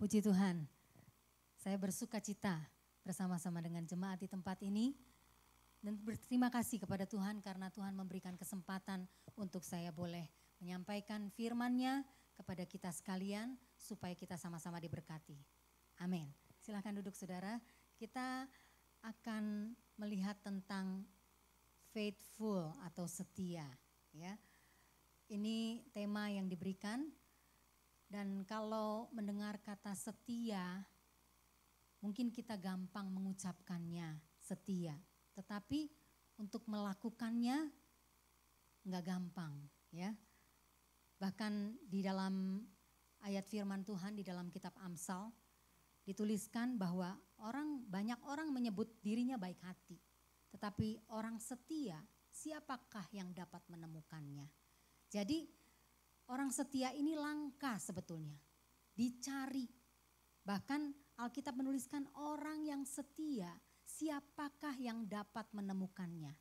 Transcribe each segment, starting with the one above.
Puji Tuhan, saya bersuka cita bersama-sama dengan jemaat di tempat ini. Dan berterima kasih kepada Tuhan karena Tuhan memberikan kesempatan untuk saya boleh menyampaikan firman-Nya kepada kita sekalian supaya kita sama-sama diberkati. Amin. Silakan duduk saudara. Kita akan melihat tentang faithful atau setia. Ya. Ini tema yang diberikan. Dan kalau mendengar kata setia, mungkin kita gampang mengucapkannya setia. Tetapi untuk melakukannya enggak gampang, ya. Bahkan di dalam ayat firman Tuhan di dalam kitab Amsal dituliskan bahwa banyak orang menyebut dirinya baik hati, tetapi orang setia siapakah yang dapat menemukannya? Jadi orang setia ini langka sebetulnya, dicari. Bahkan Alkitab menuliskan orang yang setia, siapakah yang dapat menemukannya?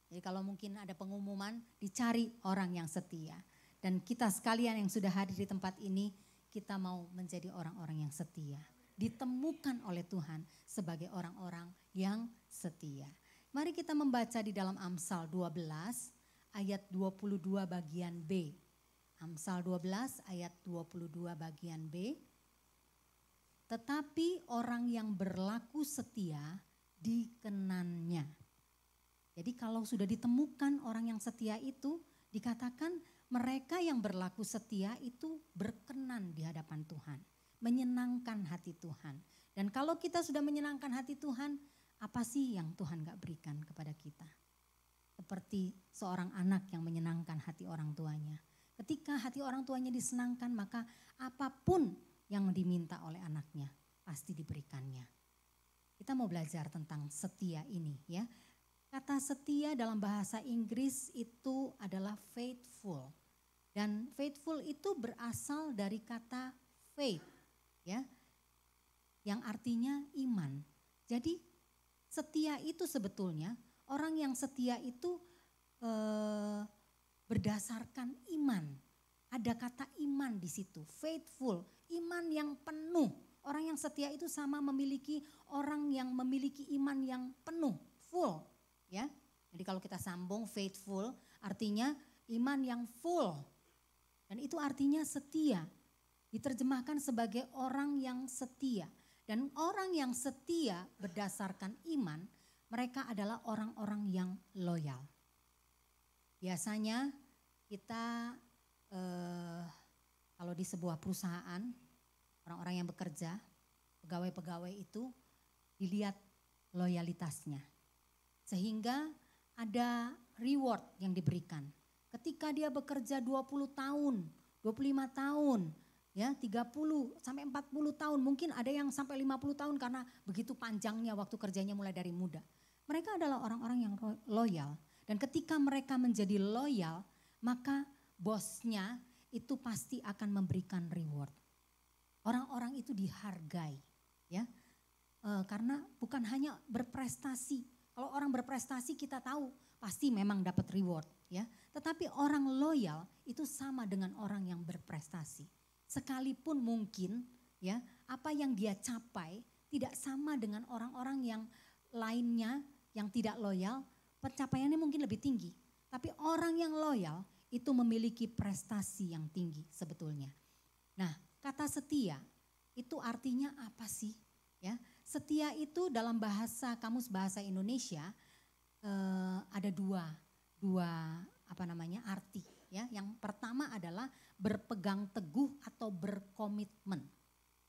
Jadi kalau mungkin ada pengumuman, dicari orang yang setia. Dan kita sekalian yang sudah hadir di tempat ini, kita mau menjadi orang-orang yang setia. Ditemukan oleh Tuhan sebagai orang-orang yang setia. Mari kita membaca di dalam Amsal 12 ayat 22 bagian B. Amsal 12 ayat 22 bagian B. Tetapi orang yang berlaku setia dikenannya. Jadi kalau sudah ditemukan orang yang setia itu, dikatakan mereka yang berlaku setia itu berkenan di hadapan Tuhan. Menyenangkan hati Tuhan. Dan kalau kita sudah menyenangkan hati Tuhan, apa sih yang Tuhan gak berikan kepada kita? Seperti seorang anak yang menyenangkan hati orang tuanya. Ketika hati orang tuanya disenangkan, maka apapun yang diminta oleh anaknya pasti diberikannya. Kita mau belajar tentang setia ini, ya. Kata setia dalam bahasa Inggris itu adalah faithful. Dan faithful itu berasal dari kata faith, ya. Yang artinya iman. Jadi setia itu sebetulnya, orang yang setia itu berdasarkan iman. Ada kata iman di situ, faithful, iman yang penuh. Orang yang setia itu sama memiliki orang yang memiliki iman yang penuh, full, ya. Jadi kalau kita sambung faithful artinya iman yang full. Dan itu artinya setia. Diterjemahkan sebagai orang yang setia. Dan orang yang setia berdasarkan iman, mereka adalah orang-orang yang loyal. Biasanya kita kalau di sebuah perusahaan, orang-orang yang bekerja, pegawai-pegawai itu dilihat loyalitasnya. Sehingga ada reward yang diberikan. Ketika dia bekerja 20 tahun, 25 tahun, ya 30 sampai 40 tahun, mungkin ada yang sampai 50 tahun karena begitu panjangnya waktu kerjanya mulai dari muda. Mereka adalah orang-orang yang loyal. Dan ketika mereka menjadi loyal, maka bosnya itu pasti akan memberikan reward. Orang-orang itu dihargai, ya, karena bukan hanya berprestasi. Kalau orang berprestasi kita tahu pasti memang dapat reward, ya. Tetapi orang loyal itu sama dengan orang yang berprestasi. Sekalipun mungkin, ya, apa yang dia capai tidak sama dengan orang-orang yang lainnya yang tidak loyal, pencapaiannya mungkin lebih tinggi. Tapi orang yang loyal itu memiliki prestasi yang tinggi sebetulnya. Nah, kata setia itu artinya apa sih? Ya, setia itu dalam kamus bahasa Indonesia ada dua arti. Ya, yang pertama adalah berpegang teguh atau berkomitmen.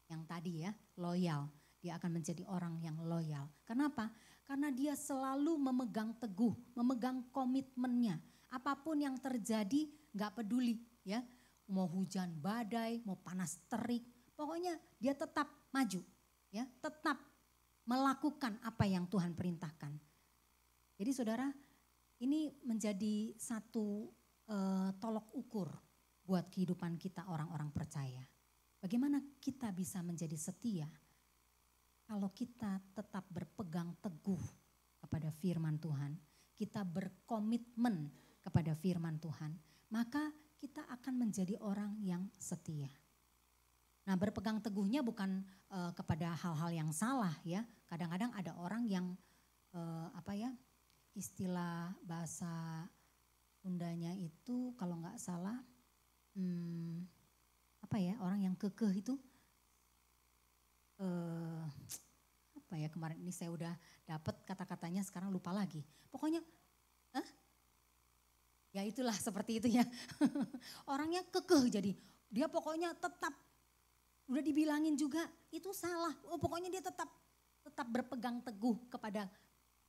Yang tadi ya, loyal. Dia akan menjadi orang yang loyal. Kenapa? Karena dia selalu memegang teguh, memegang komitmennya. Apapun yang terjadi gak peduli, ya. Mau hujan badai, mau panas terik, pokoknya dia tetap maju, ya. Tetap melakukan apa yang Tuhan perintahkan. Jadi saudara, ini menjadi satu tolok ukur buat kehidupan kita orang-orang percaya. Bagaimana kita bisa menjadi setia kalau kita tetap berpegang teguh kepada firman Tuhan, kita berkomitmen kepada firman Tuhan, maka kita akan menjadi orang yang setia. Nah, berpegang teguhnya bukan kepada hal-hal yang salah ya. Kadang-kadang ada orang yang istilah bahasa Sundanya itu kalau nggak salah orang yang kekeh itu kemarin ini saya udah dapat kata-katanya, sekarang lupa lagi. Pokoknya ya itulah seperti itu ya. Orangnya kekeh, jadi dia pokoknya tetap, udah dibilangin juga itu salah. Pokoknya dia tetap berpegang teguh kepada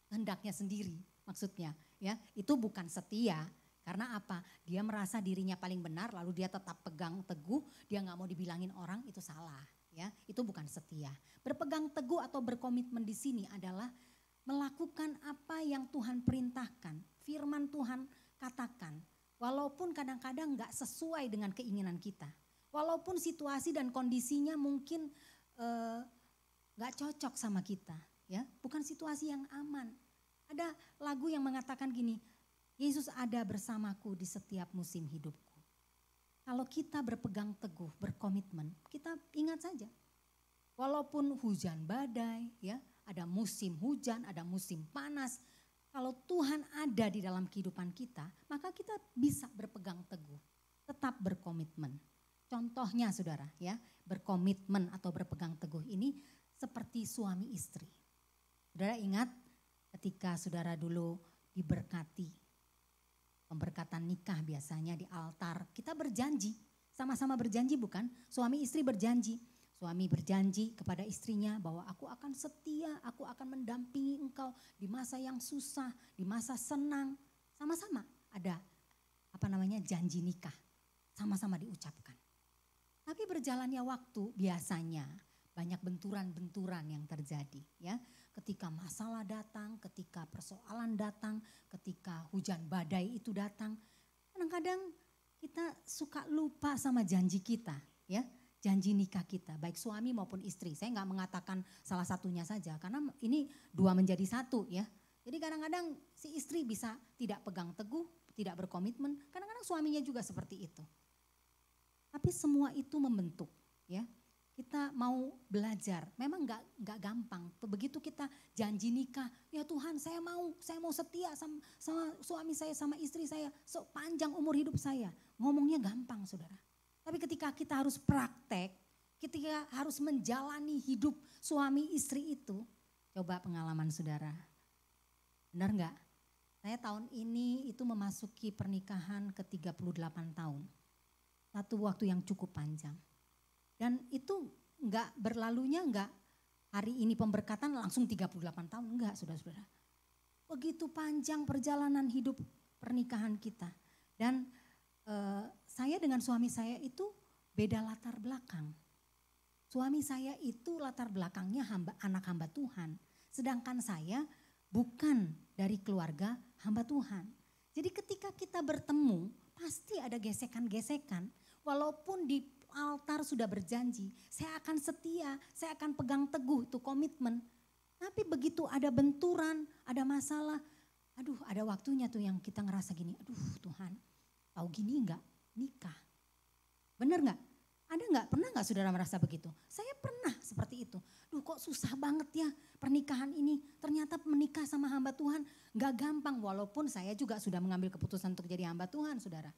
hendaknya sendiri, maksudnya ya. Itu bukan setia. Karena apa? Dia merasa dirinya paling benar, lalu dia tetap pegang teguh, dia nggak mau dibilangin orang, itu salah. Ya, itu bukan setia. Berpegang teguh atau berkomitmen di sini adalah melakukan apa yang Tuhan perintahkan, firman Tuhan katakan, walaupun kadang-kadang nggak sesuai dengan keinginan kita, walaupun situasi dan kondisinya mungkin nggak cocok sama kita, ya, bukan situasi yang aman. Ada lagu yang mengatakan gini, Yesus ada bersamaku di setiap musim hidupku. Kalau kita berpegang teguh, berkomitmen, kita ingat saja, walaupun hujan badai, ya, ada musim hujan, ada musim panas, kalau Tuhan ada di dalam kehidupan kita, maka kita bisa berpegang teguh, tetap berkomitmen. Contohnya saudara, ya, berkomitmen atau berpegang teguh ini seperti suami istri. Saudara ingat ketika saudara dulu diberkati, pemberkatan nikah biasanya di altar, kita berjanji, sama-sama berjanji bukan? Suami istri berjanji. Suami berjanji kepada istrinya bahwa aku akan setia, aku akan mendampingi engkau di masa yang susah, di masa senang. Sama-sama ada janji nikah, sama-sama diucapkan. Tapi berjalannya waktu biasanya banyak benturan-benturan yang terjadi, ya. Ketika masalah datang, ketika persoalan datang, ketika hujan badai itu datang, kadang-kadang kita suka lupa sama janji kita, ya. Janji nikah kita, baik suami maupun istri. Saya nggak mengatakan salah satunya saja, karena ini dua menjadi satu, ya. Jadi kadang-kadang si istri bisa tidak pegang teguh, tidak berkomitmen, kadang-kadang suaminya juga seperti itu. Tapi semua itu membentuk, ya. Kita mau belajar, memang nggak gampang. Begitu kita janji nikah, ya Tuhan saya mau setia sama suami saya, sama istri saya sepanjang umur hidup saya. Ngomongnya gampang saudara. Tapi ketika kita harus praktek, ketika harus menjalani hidup suami istri itu, coba pengalaman saudara. Benar enggak? Saya tahun ini itu memasuki pernikahan ke 38 tahun. Satu waktu yang cukup panjang. Dan itu enggak berlalunya enggak hari ini pemberkatan langsung 38 tahun. Enggak saudara-saudara. Begitu panjang perjalanan hidup pernikahan kita. Dan saya dengan suami saya itu beda latar belakang. Suami saya itu latar belakangnya anak hamba Tuhan. Sedangkan saya bukan dari keluarga hamba Tuhan. Jadi ketika kita bertemu pasti ada gesekan-gesekan. Walaupun di altar sudah berjanji, saya akan setia, saya akan pegang teguh itu komitmen. Tapi begitu ada benturan, ada masalah, ada waktunya tuh yang kita ngerasa gini, Tuhan, tahu gini enggak nikah? Bener enggak? Ada enggak? Pernah enggak saudara merasa begitu? Saya pernah seperti itu. Kok susah banget ya pernikahan ini. Ternyata menikah sama hamba Tuhan enggak gampang. Walaupun saya juga sudah mengambil keputusan untuk jadi hamba Tuhan saudara.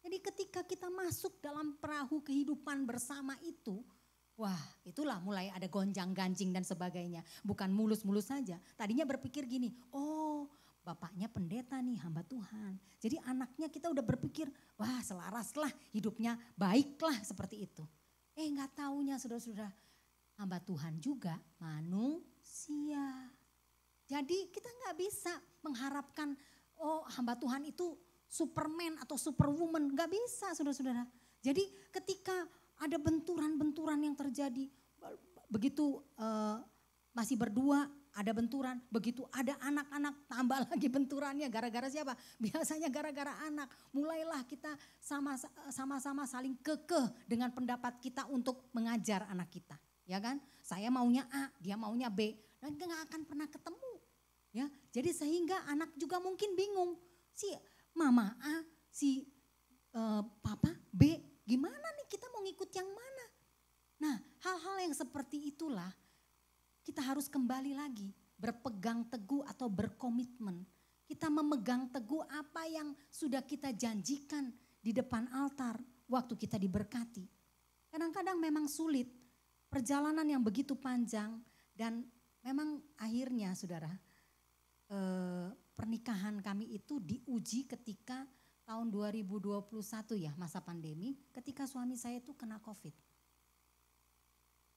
Jadi ketika kita masuk dalam perahu kehidupan bersama itu, wah itulah mulai ada gonjang-ganjing dan sebagainya. Bukan mulus-mulus saja. Tadinya berpikir gini, bapaknya pendeta nih hamba Tuhan. Jadi anaknya kita udah berpikir, wah selaraslah hidupnya baiklah seperti itu. Enggak taunya saudara-saudara, hamba Tuhan juga manusia. Jadi kita nggak bisa mengharapkan, hamba Tuhan itu Superman atau Superwoman, nggak bisa saudara-saudara. Jadi ketika ada benturan-benturan yang terjadi, begitu masih berdua ada benturan, begitu ada anak-anak tambah lagi benturannya, gara-gara siapa? Biasanya gara-gara anak. Mulailah kita sama-sama saling kekeh dengan pendapat kita untuk mengajar anak kita, ya kan? Saya maunya A, dia maunya B, dan nggak akan pernah ketemu, ya. Jadi sehingga anak juga mungkin bingung, si Mama A, si Papa B, gimana nih kita mau ngikut yang mana? Nah, hal-hal yang seperti itulah kita harus kembali lagi berpegang teguh atau berkomitmen. Kita memegang teguh apa yang sudah kita janjikan di depan altar waktu kita diberkati. Kadang-kadang memang sulit, perjalanan yang begitu panjang dan memang akhirnya saudara, pernikahan kami itu diuji ketika tahun 2021 ya, masa pandemi, ketika suami saya itu kena COVID.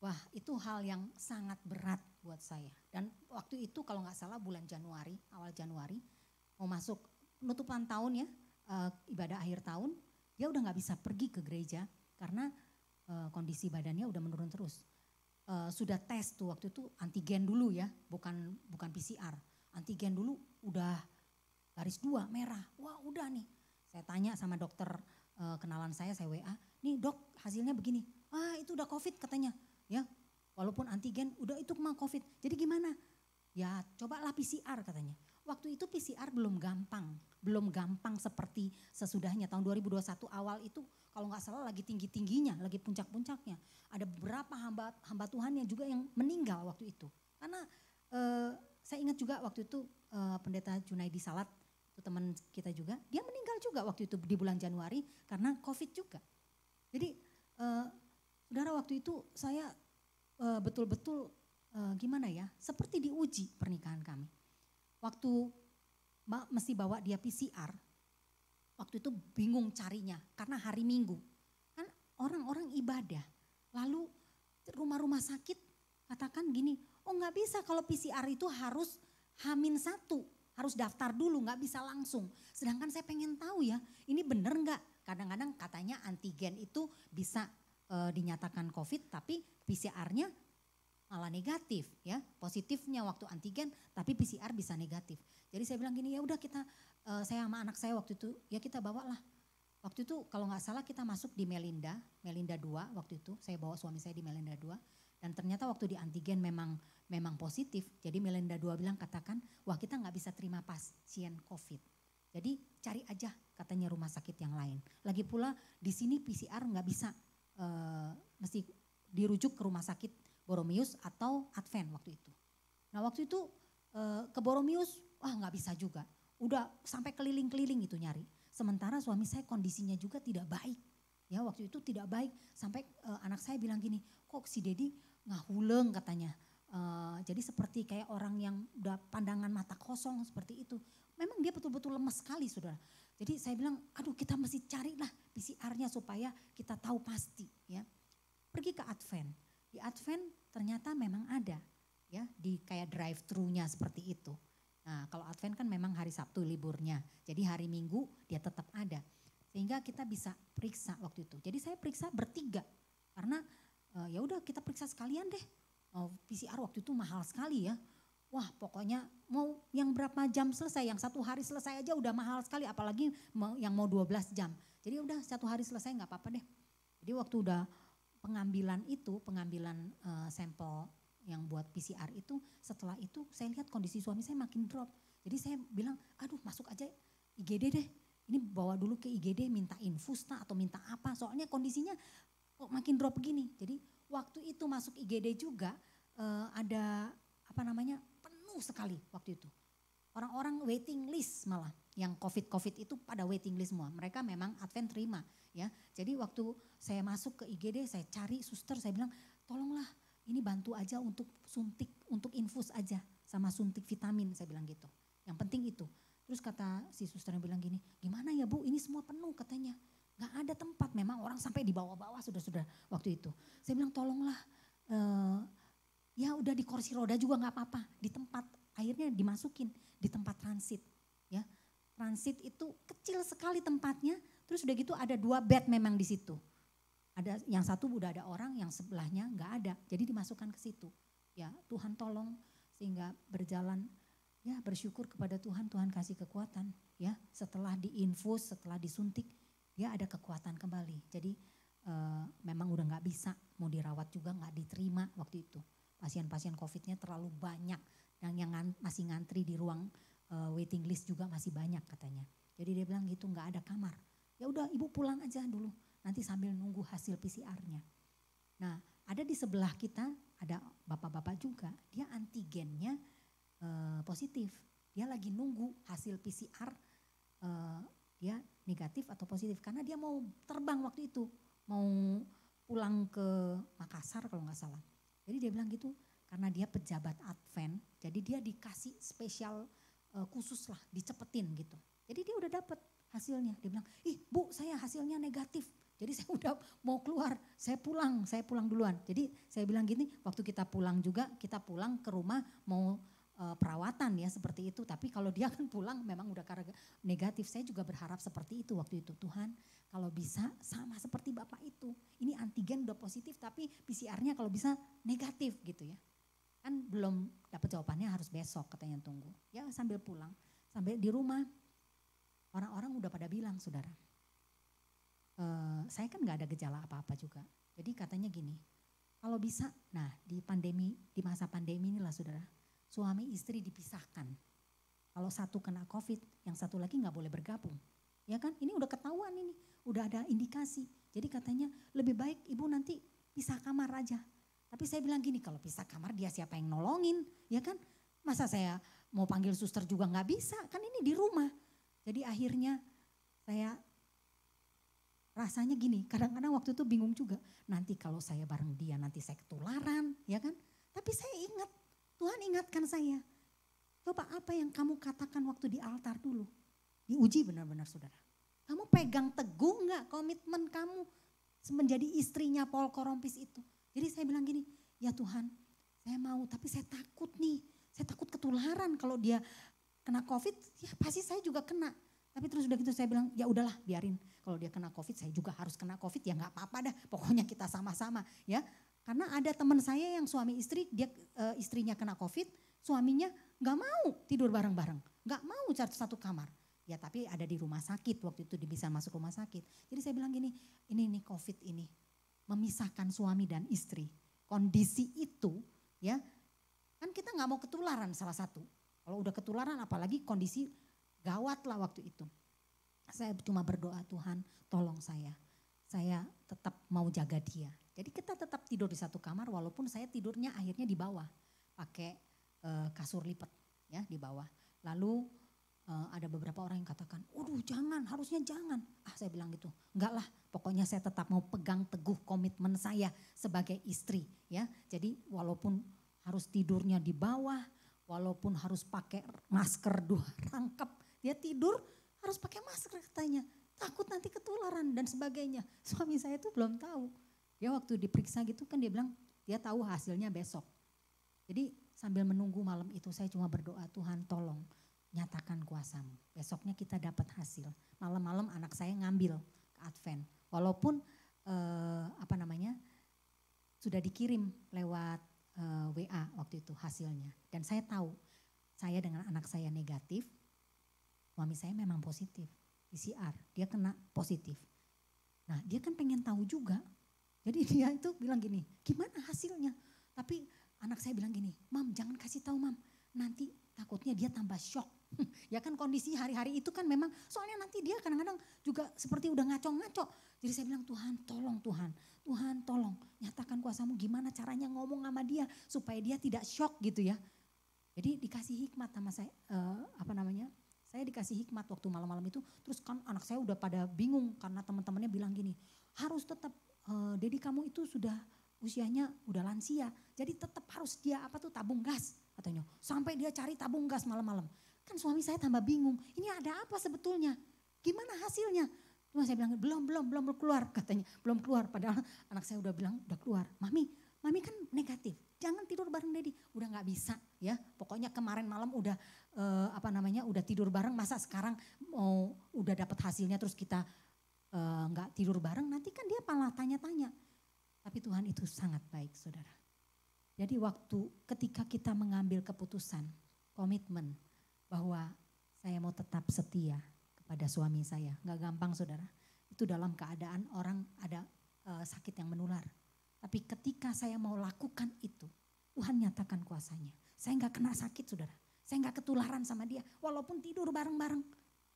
Wah, itu hal yang sangat berat buat saya. Dan waktu itu kalau nggak salah bulan Januari, awal Januari, mau masuk penutupan tahun ya, ibadah akhir tahun, dia udah nggak bisa pergi ke gereja karena kondisi badannya udah menurun terus. Sudah tes tuh waktu itu antigen dulu ya, bukan PCR. Antigen dulu udah garis 2 merah, wah udah nih. Saya tanya sama dokter kenalan saya WA, nih dok hasilnya begini, itu udah COVID katanya. Ya, walaupun antigen udah itu mah COVID. Jadi gimana? Ya cobalah PCR katanya. Waktu itu PCR belum gampang seperti sesudahnya. Tahun 2021 awal itu kalau nggak salah lagi tinggi-tingginya, lagi puncak-puncaknya. Ada beberapa hamba Tuhan yang juga yang meninggal waktu itu. Karena saya ingat juga waktu itu pendeta Junaidi Salat, itu teman kita juga, dia meninggal juga waktu itu di bulan Januari karena COVID juga. Jadi saudara waktu itu saya betul-betul gimana ya, seperti diuji pernikahan kami. Waktu mesti bawa dia PCR, waktu itu bingung carinya karena hari Minggu. Kan orang-orang ibadah, lalu rumah-rumah sakit katakan gini, oh nggak bisa kalau PCR itu harus H-1, harus daftar dulu, nggak bisa langsung. Sedangkan saya pengen tahu ya, ini bener nggak? Kadang-kadang katanya antigen itu bisa dinyatakan COVID tapi PCR-nya malah negatif ya. Positifnya waktu antigen tapi PCR bisa negatif. Jadi saya bilang gini, ya udah kita, saya sama anak saya waktu itu, ya kita bawalah. Waktu itu kalau nggak salah kita masuk di Melinda 2 waktu itu, saya bawa suami saya di Melinda 2. Dan ternyata waktu di antigen memang positif. Jadi Melinda 2 bilang katakan, wah kita nggak bisa terima pasien COVID. Jadi cari aja katanya rumah sakit yang lain. Lagi pula di sini PCR nggak bisa, mesti dirujuk ke rumah sakit Boromius atau Advent waktu itu. Nah waktu itu ke Boromius, wah nggak bisa juga. Udah sampai keliling-keliling itu nyari. Sementara suami saya kondisinya juga tidak baik. Ya waktu itu tidak baik. Sampai anak saya bilang gini, kok si Dedi ngahuleng katanya. Jadi seperti kayak orang yang udah pandangan mata kosong seperti itu. Memang dia betul-betul lemes sekali saudara. Jadi saya bilang, aduh kita mesti carilah PCR-nya supaya kita tahu pasti ya. Pergi ke Advent. Di Advent ternyata memang ada ya, di kayak drive-thru-nya seperti itu. Nah kalau Advent kan memang hari Sabtu liburnya. Jadi hari Minggu dia tetap ada. Sehingga kita bisa periksa waktu itu. Jadi saya periksa bertiga. Karena ya udah kita periksa sekalian deh. PCR waktu itu mahal sekali ya. Wah pokoknya mau yang berapa jam selesai, yang 1 hari selesai aja udah mahal sekali. Apalagi yang mau 12 jam. Jadi udah 1 hari selesai gak apa-apa deh. Jadi waktu udah pengambilan sampel yang buat PCR itu, setelah itu saya lihat kondisi suami saya makin drop. Jadi saya bilang, aduh masuk aja IGD deh. Ini bawa dulu ke IGD minta infus atau minta apa. Soalnya kondisinya kok makin drop begini. Jadi waktu itu masuk IGD juga ada penuh sekali waktu itu. Orang-orang waiting list malah. Yang COVID itu pada waiting list semua. Mereka memang Advent terima ya. Jadi waktu saya masuk ke IGD saya cari suster, saya bilang tolonglah ini bantu aja untuk suntik, untuk infus aja sama suntik vitamin saya bilang gitu. Yang penting itu. Terus kata si susternya bilang gini, gimana ya Bu ini semua penuh katanya. Gak ada tempat, memang orang sampai di bawah-bawah sudah waktu itu. Saya bilang tolonglah ya udah di kursi roda juga gak apa-apa. Di tempat akhirnya dimasukin di tempat transit ya. Transit itu kecil sekali tempatnya, terus udah gitu ada 2 bed memang di situ. Ada yang satu udah ada orang, yang sebelahnya nggak ada, jadi dimasukkan ke situ. Ya Tuhan tolong sehingga berjalan, ya bersyukur kepada Tuhan, Tuhan kasih kekuatan. Ya setelah diinfus, setelah disuntik, dia ada kekuatan kembali. Jadi memang udah nggak bisa, mau dirawat juga nggak diterima waktu itu. Pasien-pasien COVID-nya terlalu banyak, dan yang masih ngantri di ruang waiting list juga masih banyak katanya. Jadi dia bilang gitu nggak ada kamar. Ya udah ibu pulang aja dulu, nanti sambil nunggu hasil PCR-nya. Nah Ada di sebelah kita, ada bapak-bapak juga, dia antigennya positif. Dia lagi nunggu hasil PCR, dia negatif atau positif. Karena dia mau terbang waktu itu, mau pulang ke Makassar kalau nggak salah. Jadi dia bilang gitu, karena dia pejabat Advent, jadi dia dikasih spesial khusus lah, dicepetin gitu. Jadi dia udah dapet hasilnya. Dia bilang, ih Bu saya hasilnya negatif. Jadi saya udah mau keluar, saya pulang duluan. Jadi saya bilang gini, waktu kita pulang juga, kita pulang ke rumah mau perawatan ya seperti itu. Tapi kalau dia kan pulang memang udah karena negatif. Saya juga berharap seperti itu waktu itu. Tuhan kalau bisa sama seperti Bapak itu. Ini antigen udah positif tapi PCR-nya kalau bisa negatif gitu ya. Kan belum dapat jawabannya, harus besok katanya tunggu. Ya sambil pulang, sampai di rumah orang-orang udah pada bilang saudara. Saya kan gak ada gejala apa-apa juga. Jadi katanya gini, kalau bisa, nah di masa pandemi inilah saudara, suami istri dipisahkan. Kalau satu kena COVID, yang satu lagi gak boleh bergabung. Ya kan, ini udah ketahuan ini, udah ada indikasi. Jadi katanya lebih baik ibu nanti pisah kamar aja. Tapi saya bilang gini, kalau pisah kamar dia siapa yang nolongin, ya kan? Masa saya mau panggil suster juga gak bisa, kan ini di rumah. Jadi akhirnya saya rasanya gini, kadang-kadang waktu itu bingung juga. Nanti kalau saya bareng dia nanti saya ketularan, ya kan? Tapi saya ingat, Tuhan ingatkan saya. Coba apa yang kamu katakan waktu di altar dulu. Diuji benar-benar saudara. Kamu pegang teguh enggak komitmen kamu menjadi istrinya Paul Korompis itu. Jadi saya bilang gini, ya Tuhan saya mau tapi saya takut nih. Saya takut ketularan kalau dia kena COVID, ya pasti saya juga kena. Tapi terus udah gitu saya bilang, ya udahlah biarin. Kalau dia kena COVID, saya juga harus kena COVID, ya nggak apa-apa dah. Pokoknya kita sama-sama ya. Karena ada teman saya yang suami istri, dia istrinya kena COVID, suaminya nggak mau tidur bareng-bareng, nggak mau satu kamar. Ya tapi ada di rumah sakit, waktu itu bisa masuk rumah sakit. Jadi saya bilang gini, ini COVID ini memisahkan suami dan istri. Kondisi itu ya, kan kita nggak mau ketularan salah satu. Kalau udah ketularan apalagi kondisi gawat lah waktu itu. Saya cuma berdoa, Tuhan tolong saya tetap mau jaga dia. Jadi kita tetap tidur di satu kamar walaupun saya tidurnya akhirnya di bawah. Pakai kasur lipat ya di bawah. Lalu ada beberapa orang yang katakan, jangan, harusnya jangan. Saya bilang gitu, enggak lah pokoknya saya tetap mau pegang teguh komitmen saya sebagai istri ya. Jadi walaupun harus tidurnya di bawah, walaupun harus pakai masker 2 rangkap, dia tidur harus pakai masker katanya. Takut nanti ketularan dan sebagainya. Suami saya tuh belum tahu. Dia waktu diperiksa gitu kan dia bilang dia tahu hasilnya besok. Jadi sambil menunggu malam itu saya cuma berdoa, Tuhan tolong nyatakan kuasamu. Besoknya kita dapat hasil. Malam-malam anak saya ngambil ke Advent. Walaupun sudah dikirim lewat WA waktu itu hasilnya. Dan saya tahu saya dengan anak saya negatif, suami saya memang positif, PCR, dia kena positif. Nah dia kan pengen tahu juga, jadi dia itu bilang gini, gimana hasilnya? Tapi anak saya bilang gini, Mam jangan kasih tahu Mam, nanti takutnya dia tambah shock. Ya kan kondisi hari-hari itu kan memang, soalnya nanti dia kadang-kadang juga seperti udah ngaco-ngaco. Jadi saya bilang Tuhan tolong nyatakan kuasamu, gimana caranya ngomong sama dia supaya dia tidak shock gitu ya. Jadi dikasih hikmat sama saya, saya dikasih hikmat waktu malam-malam itu. Terus kan anak saya udah pada bingung karena teman-temannya bilang gini, harus tetap Dedi kamu itu sudah usianya udah lansia. Jadi tetap harus dia tabung gas katanya. Sampai dia cari tabung gas malam-malam. Kan suami saya tambah bingung, ini ada apa sebetulnya? Gimana hasilnya? Cuma saya bilang belum keluar katanya, belum keluar. Padahal anak saya udah bilang udah keluar. Mami kan negatif, jangan tidur bareng Dedi. Udah gak bisa ya, pokoknya kemarin malam udah udah tidur bareng, masa sekarang mau udah dapat hasilnya terus kita gak tidur bareng, nanti kan dia malah tanya-tanya. Tapi Tuhan itu sangat baik saudara. Jadi ketika kita mengambil keputusan, komitmen bahwa saya mau tetap setia kepada suami saya, gak gampang saudara. Itu dalam keadaan orang ada sakit yang menular. Tapi ketika saya mau lakukan itu, Tuhan nyatakan kuasanya. Saya gak kena sakit saudara. Saya gak ketularan sama dia. Walaupun tidur bareng-bareng.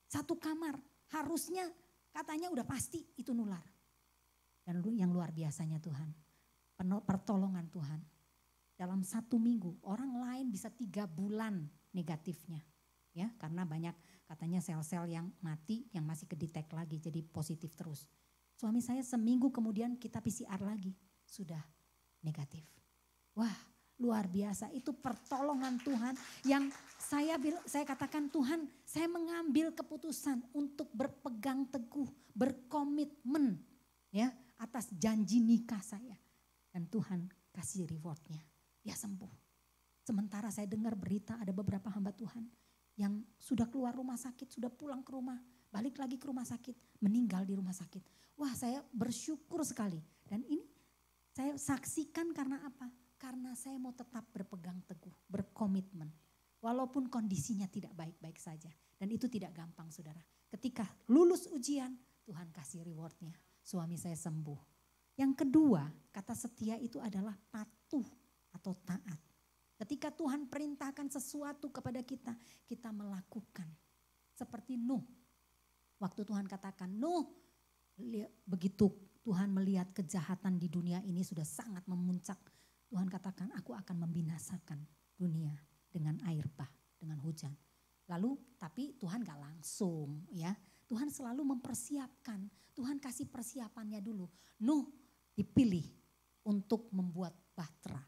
Satu kamar. Harusnya katanya udah pasti itu nular. Dan yang luar biasanya Tuhan. pertolongan Tuhan. Dalam 1 minggu, orang lain bisa 3 bulan negatifnya. Ya, karena banyak katanya sel-sel yang mati yang masih kedetek lagi jadi positif terus. Suami saya seminggu kemudian kita PCR lagi, sudah negatif. Wah, luar biasa, itu pertolongan Tuhan yang saya katakan, Tuhan, saya mengambil keputusan untuk berpegang teguh, berkomitmen ya atas janji nikah saya. Dan Tuhan kasih rewardnya, dia sembuh. Sementara saya dengar berita ada beberapa hamba Tuhan yang sudah keluar rumah sakit, sudah pulang ke rumah, balik lagi ke rumah sakit, meninggal di rumah sakit. Wah, saya bersyukur sekali. Dan ini saya saksikan karena apa? Karena saya mau tetap berpegang teguh, berkomitmen. Walaupun kondisinya tidak baik-baik saja. Dan itu tidak gampang, saudara. Ketika lulus ujian, Tuhan kasih rewardnya. Suami saya sembuh. Yang kedua, kata setia itu adalah patuh atau taat. Ketika Tuhan perintahkan sesuatu kepada kita, kita melakukan. Seperti Nuh. Waktu Tuhan katakan, Nuh, begitu Tuhan melihat kejahatan di dunia ini sudah sangat memuncak. Tuhan katakan, aku akan membinasakan dunia dengan air bah, dengan hujan. Lalu tapi Tuhan gak langsung ya. Tuhan selalu mempersiapkan. Tuhan kasih persiapannya dulu. Nuh dipilih untuk membuat bahtera.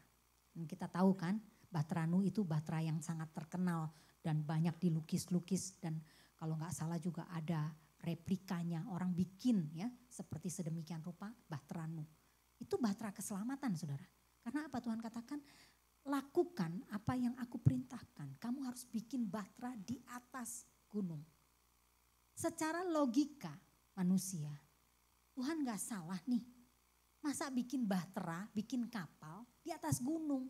Dan kita tahu kan, bahtera Nuh itu bahtera yang sangat terkenal dan banyak dilukis-lukis, dan kalau gak salah juga ada replikanya, orang bikin ya seperti sedemikian rupa bahtera Nuh. Itu bahtera keselamatan, saudara. Karena apa? Tuhan katakan, lakukan apa yang aku perintahkan. Kamu harus bikin bahtera di atas gunung. Secara logika manusia, Tuhan gak salah nih. Masa bikin bahtera, bikin kapal di atas gunung?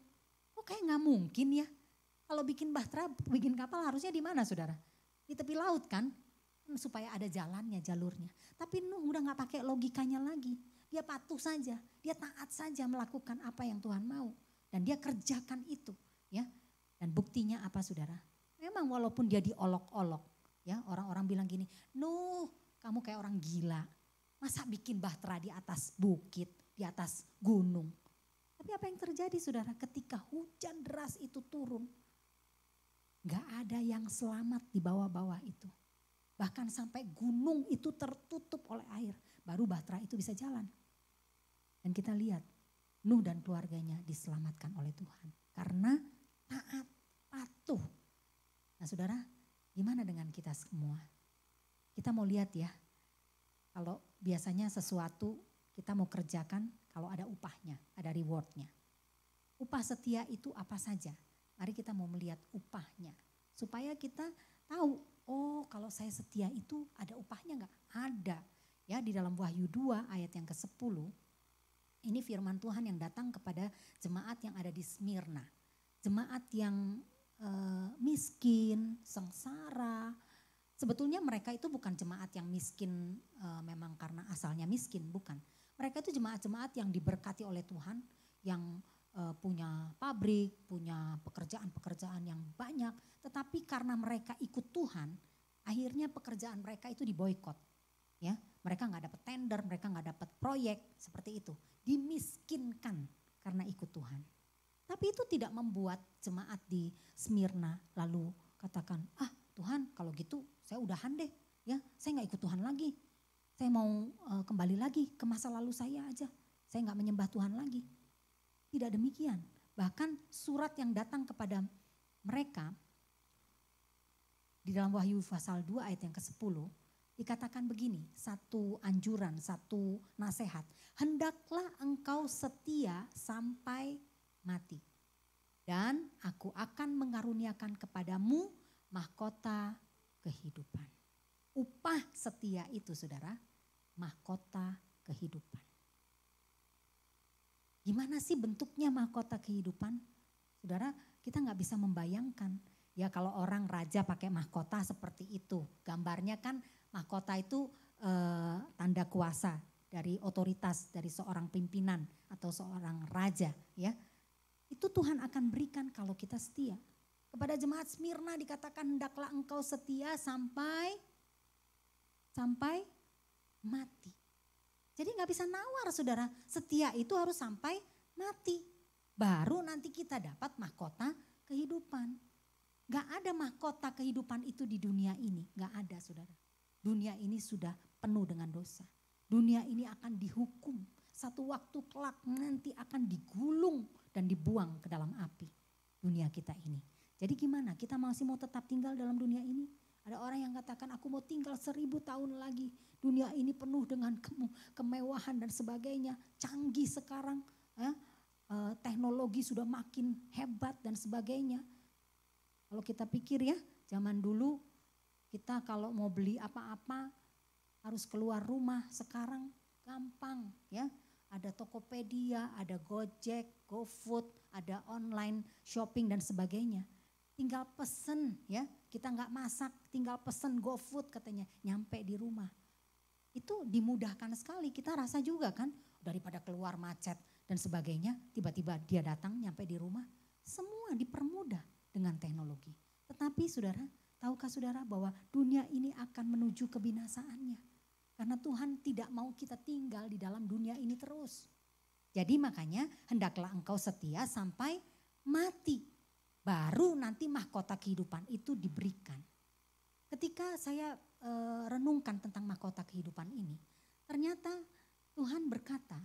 Kok kayak gak mungkin ya. Kalau bikin bahtera, bikin kapal harusnya di mana, saudara? Di tepi laut kan? Supaya ada jalannya, jalurnya. Tapi Nuh udah gak pakai logikanya lagi. Dia patuh saja, dia taat saja melakukan apa yang Tuhan mau. Dan dia kerjakan itu ya. Dan buktinya apa, saudara? Memang walaupun dia diolok-olok ya, orang-orang bilang gini, Nuh kamu kayak orang gila. Masa bikin bahtera di atas bukit, di atas gunung. Tapi apa yang terjadi, saudara? Ketika hujan deras itu turun, gak ada yang selamat di bawah-bawah itu. Bahkan sampai gunung itu tertutup oleh air, baru bahtera itu bisa jalan. Dan kita lihat Nuh dan keluarganya diselamatkan oleh Tuhan. Karena taat, patuh. Nah saudara, gimana dengan kita semua? Kita mau lihat ya, kalau biasanya sesuatu kita mau kerjakan kalau ada upahnya, ada rewardnya. Upah setia itu apa saja? Mari kita mau melihat upahnya. Supaya kita tahu, oh kalau saya setia itu ada upahnya enggak? Ada. Ya, di dalam Wahyu 2 ayat yang ke-10. Ini firman Tuhan yang datang kepada jemaat yang ada di Smyrna. Jemaat yang miskin, sengsara. Sebetulnya mereka itu bukan jemaat yang miskin memang karena asalnya miskin, bukan. Mereka itu jemaat-jemaat yang diberkati oleh Tuhan, yang punya pabrik, punya pekerjaan-pekerjaan yang banyak. Tetapi karena mereka ikut Tuhan, akhirnya pekerjaan mereka itu diboikot. Ya, mereka nggak dapat tender, mereka nggak dapat proyek seperti itu, dimiskinkan karena ikut Tuhan. Tapi itu tidak membuat jemaat di Smyrna lalu katakan, Tuhan kalau gitu saya udahan deh, ya saya nggak ikut Tuhan lagi, saya mau kembali lagi ke masa lalu saya aja, saya nggak menyembah Tuhan lagi. Tidak demikian, bahkan surat yang datang kepada mereka di dalam Wahyu pasal 2 ayat yang ke-10. Dikatakan begini, satu anjuran, satu nasihat. Hendaklah engkau setia sampai mati. Dan aku akan mengaruniakan kepadamu mahkota kehidupan. Upah setia itu, saudara, mahkota kehidupan. Gimana sih bentuknya mahkota kehidupan? Saudara, kita gak bisa membayangkan. Ya kalau orang raja pakai mahkota seperti itu. Gambarnya kan mahkota itu tanda kuasa dari otoritas dari seorang pimpinan atau seorang raja ya. Itu Tuhan akan berikan kalau kita setia. Kepada jemaat Smyrna dikatakan hendaklah engkau setia sampai mati. Jadi gak bisa nawar, saudara, setia itu harus sampai mati. Baru nanti kita dapat mahkota kehidupan. Gak ada mahkota kehidupan itu di dunia ini. Gak ada saudara. Dunia ini sudah penuh dengan dosa. Dunia ini akan dihukum. Satu waktu kelak nanti akan digulung dan dibuang ke dalam api. Dunia kita ini. Jadi gimana? Kita masih mau tetap tinggal dalam dunia ini? Ada orang yang katakan aku mau tinggal 1000 tahun lagi. Dunia ini penuh dengan kemewahan dan sebagainya. Canggih sekarang. Teknologi sudah makin hebat dan sebagainya. Kalau kita pikir ya, zaman dulu kita kalau mau beli apa-apa harus keluar rumah. Sekarang gampang ya. Ada Tokopedia, ada Gojek, GoFood, ada online shopping dan sebagainya. Tinggal pesen ya, kita nggak masak, tinggal pesen GoFood katanya, nyampe di rumah. Itu dimudahkan sekali, kita rasa juga kan, daripada keluar macet dan sebagainya, tiba-tiba dia datang nyampe di rumah. Semua dipermudah dengan teknologi. Tetapi saudara, tahukah saudara bahwa dunia ini akan menuju kebinasaannya? Karena Tuhan tidak mau kita tinggal di dalam dunia ini terus. Jadi makanya hendaklah engkau setia sampai mati. Baru nanti mahkota kehidupan itu diberikan. Ketika saya renungkan tentang mahkota kehidupan ini, ternyata Tuhan berkata,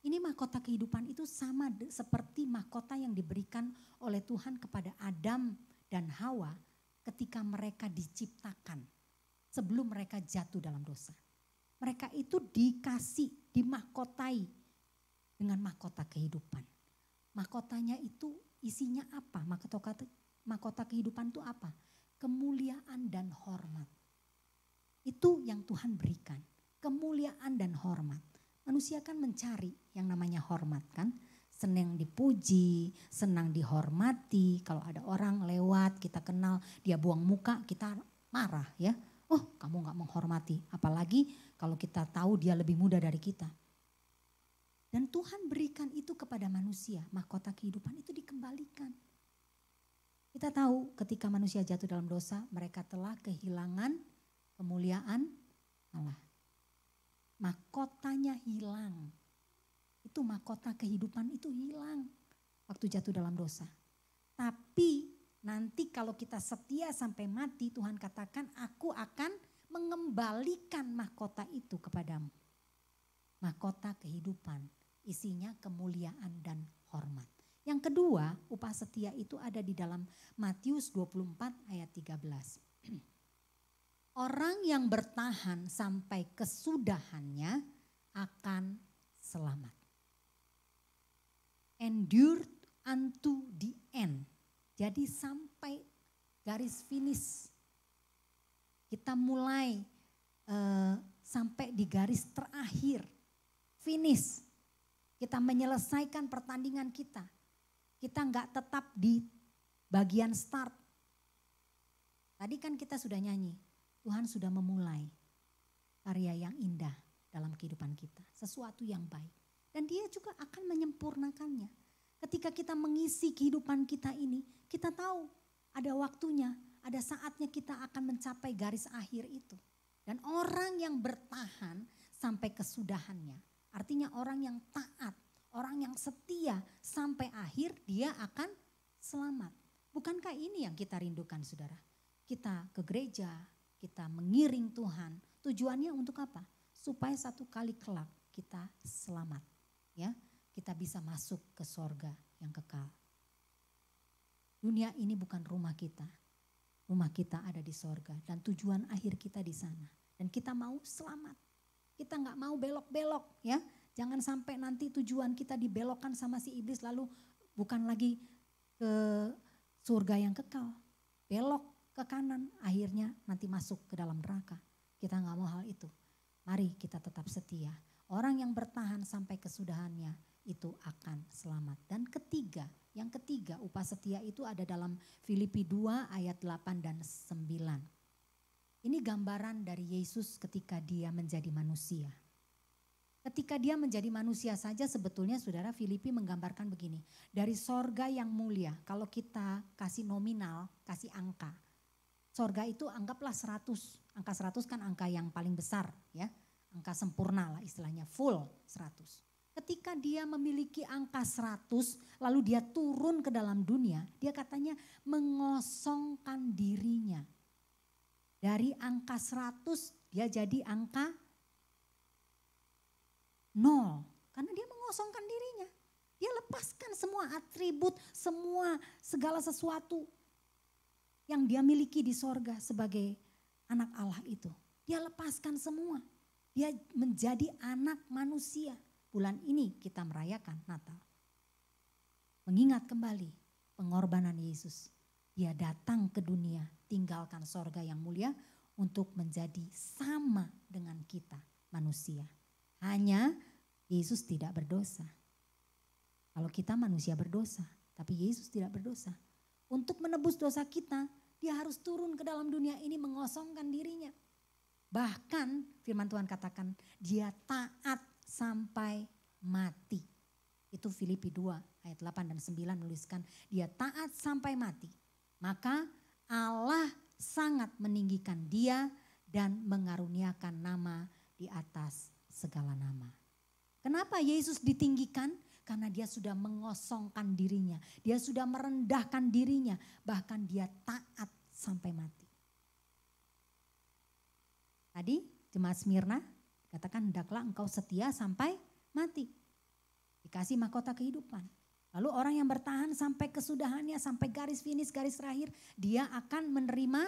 ini mahkota kehidupan itu sama seperti mahkota yang diberikan oleh Tuhan kepada Adam dan Hawa ketika mereka diciptakan sebelum mereka jatuh dalam dosa. Mereka itu dikasih, dimahkotai dengan mahkota kehidupan. Mahkotanya itu isinya apa? Mahkota kehidupan itu apa? Kemuliaan dan hormat. Itu yang Tuhan berikan. Kemuliaan dan hormat. Manusia kan mencari yang namanya hormat kan. Senang dipuji, senang dihormati. Kalau ada orang lewat, kita kenal, dia buang muka, kita marah ya. Oh, kamu gak menghormati. Apalagi kalau kita tahu dia lebih muda dari kita. Dan Tuhan berikan itu kepada manusia. Mahkota kehidupan itu dikembalikan. Kita tahu ketika manusia jatuh dalam dosa, mereka telah kehilangan kemuliaan Allah. Mahkotanya hilang. Itu mahkota kehidupan itu hilang waktu jatuh dalam dosa. Tapi nanti kalau kita setia sampai mati, Tuhan katakan aku akan mengembalikan mahkota itu kepadamu. Mahkota kehidupan, isinya kemuliaan dan hormat. Yang kedua, upah setia itu ada di dalam Matius 24 ayat 13. Orang yang bertahan sampai kesudahannya akan selamat. Endure unto the end. Jadi sampai garis finish. Kita mulai sampai di garis terakhir. Finish. Kita menyelesaikan pertandingan kita. Kita enggak tetap di bagian start. Tadi kan kita sudah nyanyi. Tuhan sudah memulai karya yang indah dalam kehidupan kita. Sesuatu yang baik. Dan dia juga akan menyempurnakannya. Ketika kita mengisi kehidupan kita ini, kita tahu ada waktunya, ada saatnya kita akan mencapai garis akhir itu. Dan orang yang bertahan sampai kesudahannya, artinya orang yang taat, orang yang setia sampai akhir, dia akan selamat. Bukankah ini yang kita rindukan saudara? Kita ke gereja, kita mengiring Tuhan, tujuannya untuk apa? Supaya satu kali kelak kita selamat. Ya, kita bisa masuk ke sorga yang kekal. Dunia ini bukan rumah kita. Rumah kita ada di sorga dan tujuan akhir kita di sana. Dan kita mau selamat. Kita nggak mau belok-belok ya. Jangan sampai nanti tujuan kita dibelokkan sama si iblis lalu bukan lagi ke surga yang kekal. Belok ke kanan akhirnya nanti masuk ke dalam neraka. Kita nggak mau hal itu. Mari kita tetap setia. Orang yang bertahan sampai kesudahannya itu akan selamat. Dan yang ketiga upah setia itu ada dalam Filipi 2 ayat 8 dan 9. Ini gambaran dari Yesus ketika dia menjadi manusia. Ketika dia menjadi manusia saja sebetulnya saudara Filipi menggambarkan begini. Dari sorga yang mulia, kalau kita kasih nominal, kasih angka. Sorga itu anggaplah 100. Angka 100 kan angka yang paling besar ya. Angka sempurna lah istilahnya, full 100. ketika dia memiliki angka 100 lalu dia turun ke dalam dunia, dia katanya mengosongkan dirinya. Dari angka 100 dia jadi angka 0 karena dia mengosongkan dirinya. Dia lepaskan semua atribut, semua segala sesuatu yang dia miliki di sorga sebagai anak Allah itu. Dia lepaskan semua. Dia menjadi anak manusia. Bulan ini kita merayakan Natal. Mengingat kembali pengorbanan Yesus. Dia datang ke dunia, tinggalkan sorga yang mulia untuk menjadi sama dengan kita manusia. Hanya Yesus tidak berdosa. Kalau kita manusia berdosa, tapi Yesus tidak berdosa. Untuk menebus dosa kita, dia harus turun ke dalam dunia ini mengosongkan dirinya. Bahkan firman Tuhan katakan dia taat sampai mati. Itu Filipi 2 ayat 8 dan 9 menuliskan dia taat sampai mati. Maka Allah sangat meninggikan dia dan mengaruniakan nama di atas segala nama. Kenapa Yesus ditinggikan? Karena dia sudah mengosongkan dirinya. Dia sudah merendahkan dirinya. Bahkan dia taat sampai mati. Tadi jemaat Smyrna katakan hendaklah engkau setia sampai mati. Dikasih mahkota kehidupan. Lalu orang yang bertahan sampai kesudahannya, sampai garis finish, garis terakhir. Dia akan menerima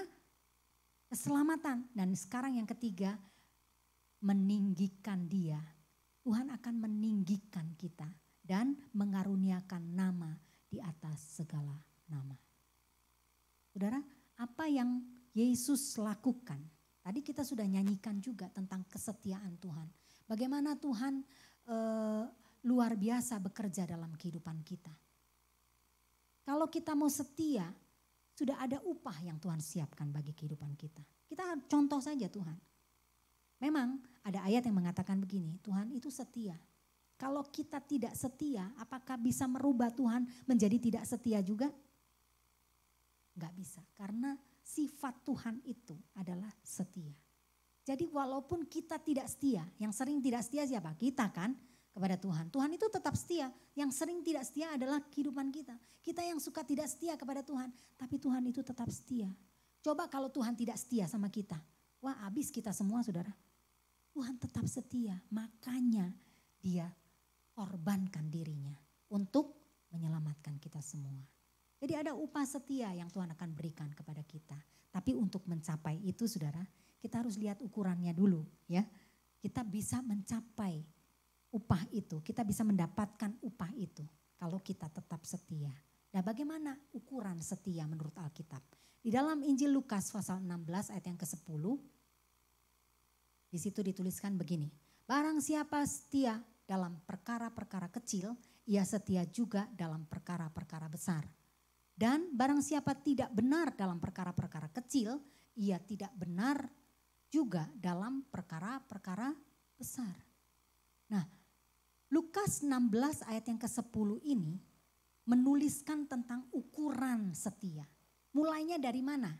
keselamatan. Dan sekarang yang ketiga, meninggikan dia. Tuhan akan meninggikan kita dan mengaruniakan nama di atas segala nama. Saudara, apa yang Yesus lakukan? Tadi kita sudah nyanyikan juga tentang kesetiaan Tuhan. Bagaimana Tuhan luar biasa bekerja dalam kehidupan kita. Kalau kita mau setia, sudah ada upah yang Tuhan siapkan bagi kehidupan kita. Kita contoh saja Tuhan. Memang ada ayat yang mengatakan begini, Tuhan itu setia. Kalau kita tidak setia, apakah bisa merubah Tuhan menjadi tidak setia juga? Enggak bisa, karena sifat Tuhan itu adalah setia. Jadi walaupun kita tidak setia, yang sering tidak setia siapa? Kita kan kepada Tuhan. Tuhan itu tetap setia, yang sering tidak setia adalah kehidupan kita. Kita yang suka tidak setia kepada Tuhan, tapi Tuhan itu tetap setia. Coba kalau Tuhan tidak setia sama kita, wah habis kita semua saudara. Tuhan tetap setia, makanya dia korbankan dirinya untuk menyelamatkan kita semua. Jadi ada upah setia yang Tuhan akan berikan kepada kita. Tapi untuk mencapai itu saudara, kita harus lihat ukurannya dulu ya. Kita bisa mencapai upah itu, kita bisa mendapatkan upah itu kalau kita tetap setia. Nah bagaimana ukuran setia menurut Alkitab? Di dalam Injil Lukas pasal 16 ayat yang ke-10, di situ dituliskan begini. Barang siapa setia dalam perkara-perkara kecil, ia setia juga dalam perkara-perkara besar. Dan barang siapa tidak benar dalam perkara-perkara kecil, ia tidak benar juga dalam perkara-perkara besar. Nah, Lukas 16 ayat yang ke-10 ini menuliskan tentang ukuran setia. Mulainya dari mana?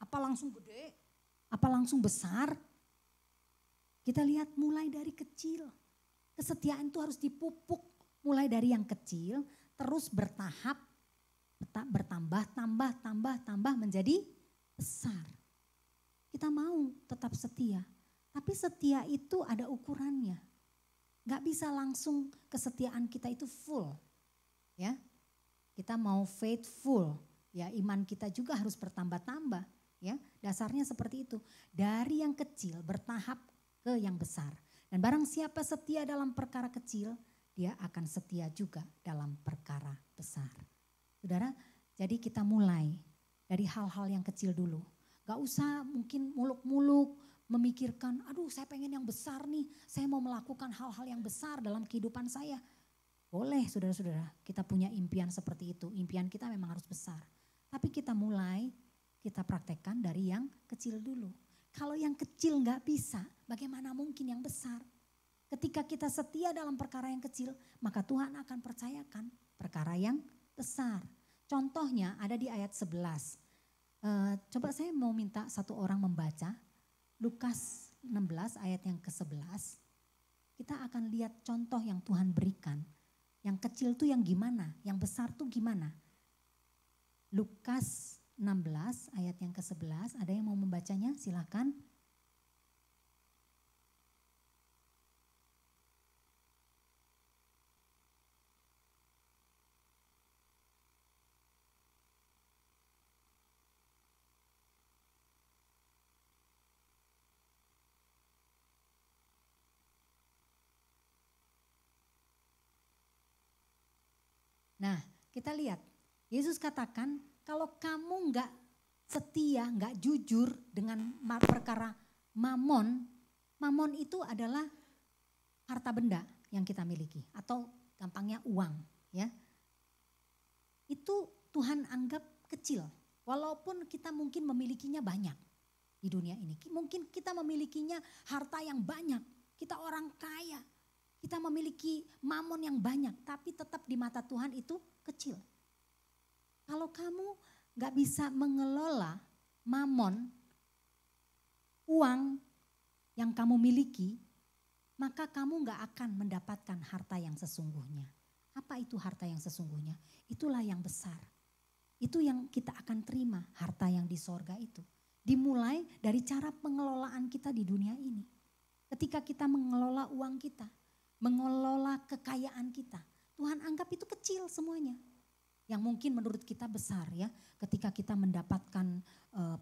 Apa langsung gede? Apa langsung besar? Kita lihat mulai dari kecil. Kesetiaan itu harus dipupuk mulai dari yang kecil, terus bertahap, tambah menjadi besar. Kita mau tetap setia, tapi setia itu ada ukurannya. Gak bisa langsung kesetiaan kita itu full, ya. Kita mau faithful, ya iman kita juga harus bertambah-tambah, ya. Dasarnya seperti itu. Dari yang kecil bertahap ke yang besar. Dan barang siapa setia dalam perkara kecil, dia akan setia juga dalam perkara besar. Saudara, jadi kita mulai dari hal-hal yang kecil dulu. Gak usah mungkin muluk-muluk memikirkan, aduh saya pengen yang besar nih. Saya mau melakukan hal-hal yang besar dalam kehidupan saya. Boleh saudara-saudara, kita punya impian seperti itu. Impian kita memang harus besar. Tapi kita mulai, kita praktekkan dari yang kecil dulu. Kalau yang kecil gak bisa, bagaimana mungkin yang besar? Ketika kita setia dalam perkara yang kecil, maka Tuhan akan percayakan perkara yang besar. Contohnya ada di ayat 11. Coba saya mau minta satu orang membaca Lukas 16 ayat yang ke-11. kita akan lihat contoh yang Tuhan berikan. Yang kecil tuh yang gimana, yang besar tuh gimana. Lukas 16 ayat yang ke-11, ada yang mau membacanya? Silakan. Nah, kita lihat, Yesus katakan kalau kamu nggak setia, nggak jujur dengan perkara mamon, mamon itu adalah harta benda yang kita miliki atau gampangnya uang, ya. Itu Tuhan anggap kecil, walaupun kita mungkin memilikinya banyak di dunia ini. Mungkin kita memilikinya harta yang banyak, kita orang kaya. Kita memiliki mamon yang banyak, tapi tetap di mata Tuhan itu kecil. Kalau kamu gak bisa mengelola mamon, uang yang kamu miliki, maka kamu gak akan mendapatkan harta yang sesungguhnya. Apa itu harta yang sesungguhnya? Itulah yang besar. Itu yang kita akan terima, harta yang di sorga itu. Dimulai dari cara pengelolaan kita di dunia ini. Ketika kita mengelola uang kita, mengelola kekayaan kita. Tuhan anggap itu kecil semuanya. Yang mungkin menurut kita besar ya. Ketika kita mendapatkan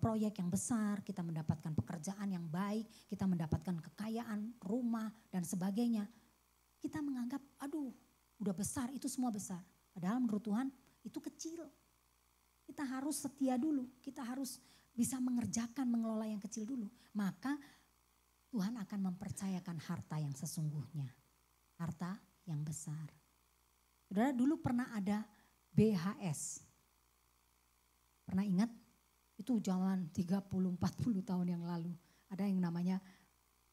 proyek yang besar, kita mendapatkan pekerjaan yang baik, kita mendapatkan kekayaan, rumah dan sebagainya. Kita menganggap aduh udah besar, itu semua besar. Padahal menurut Tuhan itu kecil. Kita harus setia dulu, kita harus bisa mengerjakan, mengelola yang kecil dulu. Maka Tuhan akan mempercayakan harta yang sesungguhnya. Harta yang besar. Saudara, dulu pernah ada BHS. Pernah ingat? Itu zaman 30-40 tahun yang lalu. Ada yang namanya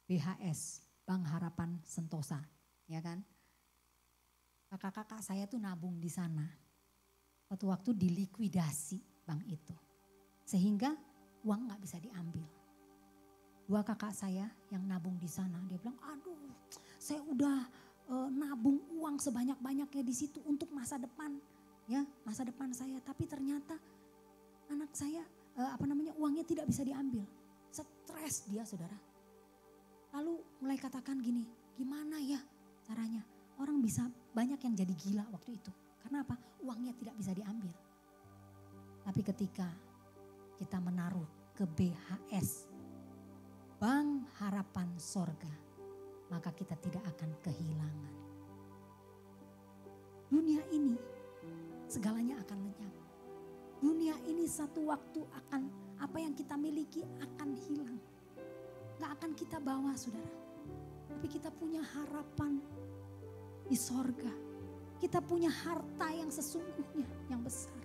BHS, Bank Harapan Sentosa. Ya kan? Kakak-kakak saya tuh nabung di sana. Suatu waktu dilikuidasi bank itu. Sehingga uang gak bisa diambil. Dua kakak saya yang nabung di sana, dia bilang, aduh saya udah nabung uang sebanyak-banyaknya di situ untuk masa depan, ya masa depan saya. Tapi ternyata anak saya uangnya tidak bisa diambil. Stres dia, saudara. Lalu mulai katakan gini, gimana ya caranya? Orang bisa banyak yang jadi gila waktu itu. Karena apa? Uangnya tidak bisa diambil. Tapi ketika kita menaruh ke BHS, Bank Harapan Sorga, maka kita tidak akan kehilangan. Dunia ini segalanya akan lenyap. Dunia ini satu waktu akan, apa yang kita miliki akan hilang. Gak akan kita bawa, saudara. Tapi kita punya harapan di sorga. Kita punya harta yang sesungguhnya, yang besar.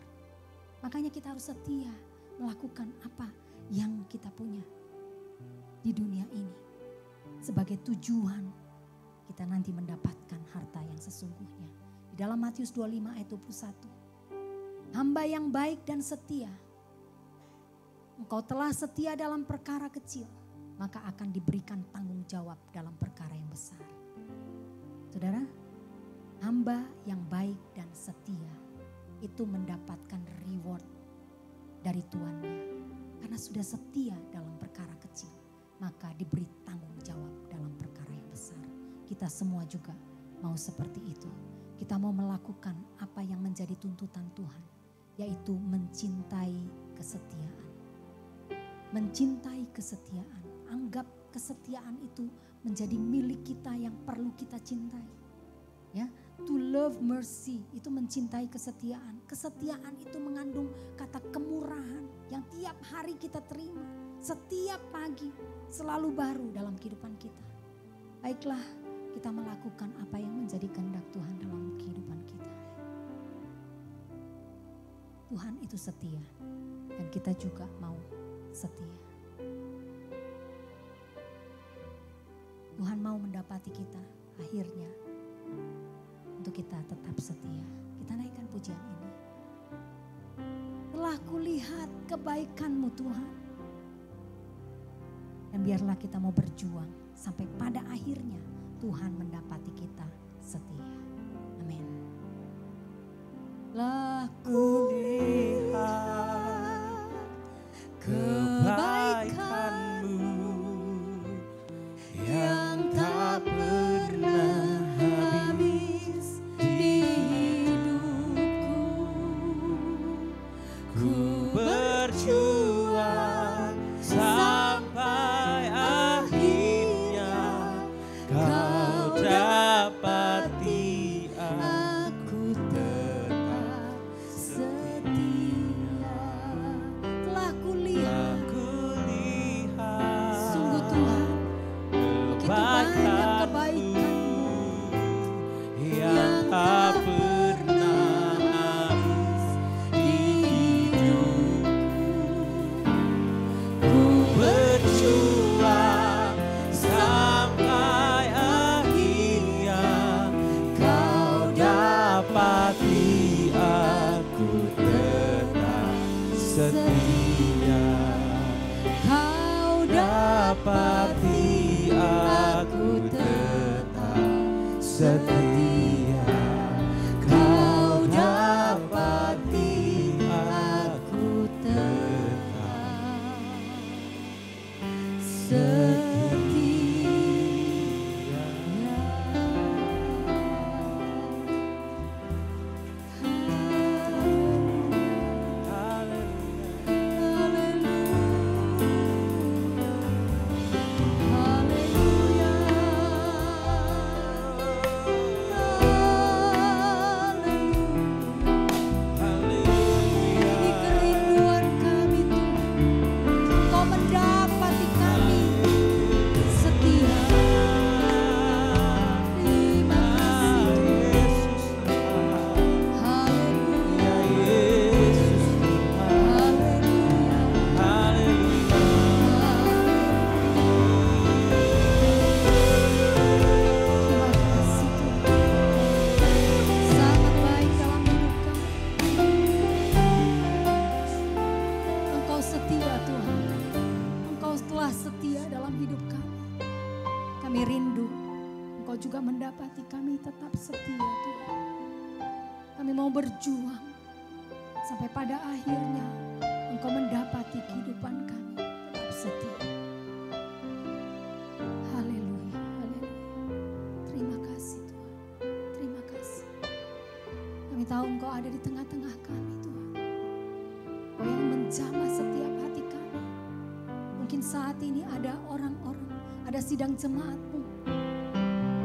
Makanya kita harus setia melakukan apa yang kita punya di dunia ini. Sebagai tujuan kita nanti mendapatkan harta yang sesungguhnya. Di dalam Matius 25 ayat 21. Hamba yang baik dan setia. Engkau telah setia dalam perkara kecil, maka akan diberikan tanggung jawab dalam perkara yang besar. Saudara, hamba yang baik dan setia itu mendapatkan reward dari Tuannya. Karena sudah setia dalam perkara kecil, maka diberi tanggung jawab dalam perkara yang besar. Kita semua juga mau seperti itu. Kita mau melakukan apa yang menjadi tuntutan Tuhan, yaitu mencintai kesetiaan. Mencintai kesetiaan. Anggap kesetiaan itu menjadi milik kita yang perlu kita cintai. Ya, to love mercy itu mencintai kesetiaan. Kesetiaan itu mengandung kata kemurahan yang tiap hari kita terima. Setiap pagi selalu baru dalam kehidupan kita. Baiklah, kita melakukan apa yang menjadi kehendak Tuhan dalam kehidupan kita. Tuhan itu setia dan kita juga mau setia. Tuhan mau mendapati kita akhirnya untuk kita tetap setia. Kita naikkan pujian ini. Telah kulihat kebaikan-Mu Tuhan. Dan biarlah kita mau berjuang sampai pada akhirnya Tuhan mendapati kita setia. Amin. Lah ku lihat kebaikan-Mu yang tak pernah habis di hidupku. Ku berjuang sampai akhirnya Kau dapati aku tetap setia. Telah kulihat sungguh Tuhan begitu banyak kebaikan-Mu yang tak pernah habis di hidupku. Ku berjuang sampai akhirnya Kau dapati aku tetap setia. Kau dapati aku tetap setia. Kau dapati aku tetap setia. Ini kerinduan kami Tuhan, Engkau mendapati kami setia. Terima kasih Haleluya Yesus. Haleluya. Terima kasih Tuhan, sangat baik dalam hidup kami. Engkau setia Tuhan, Engkau telah setia dalam hidup kami. Kami rindu Engkau juga mendapati kami tetap setia Tuhan. Kami mau berjuang sampai pada akhirnya Engkau mendapati kehidupan kami tetap setia. Haleluya, haleluya. Terima kasih Tuhan, terima kasih. Kami tahu Engkau ada di tengah-tengah kami Tuhan. Engkau yang menjamah setiap hati kami. Mungkin saat ini ada orang-orang, ada sidang jemaat-Mu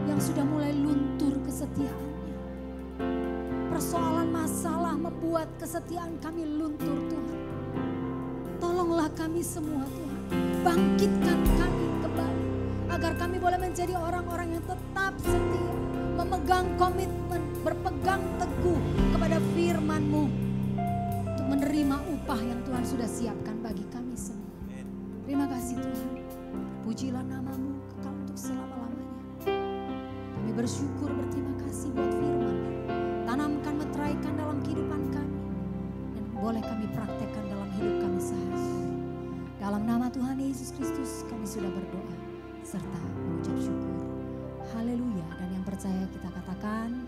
yang sudah mulai luntur kesetiaannya. Persoalan masalah membuat kesetiaan kami luntur Tuhan. Tolonglah kami semua Tuhan, bangkitkan kami kembali agar kami boleh menjadi orang-orang yang tetap setia, memegang komitmen, berpegang teguh kepada firman-Mu untuk menerima upah yang Tuhan sudah siapkan bagi kami semua. Terima kasih Tuhan, pujilah nama-Mu kekal untuk selama-lamanya. Kami bersyukur, berterima kasih buat firman-Mu. Tanamkan, meteraikan dalam kehidupan kami, dan boleh kami praktekkan dalam hidup kami sehari-hari. Dalam nama Tuhan Yesus Kristus kami sudah berdoa serta mengucap syukur. Haleluya. Dan yang percaya kita katakan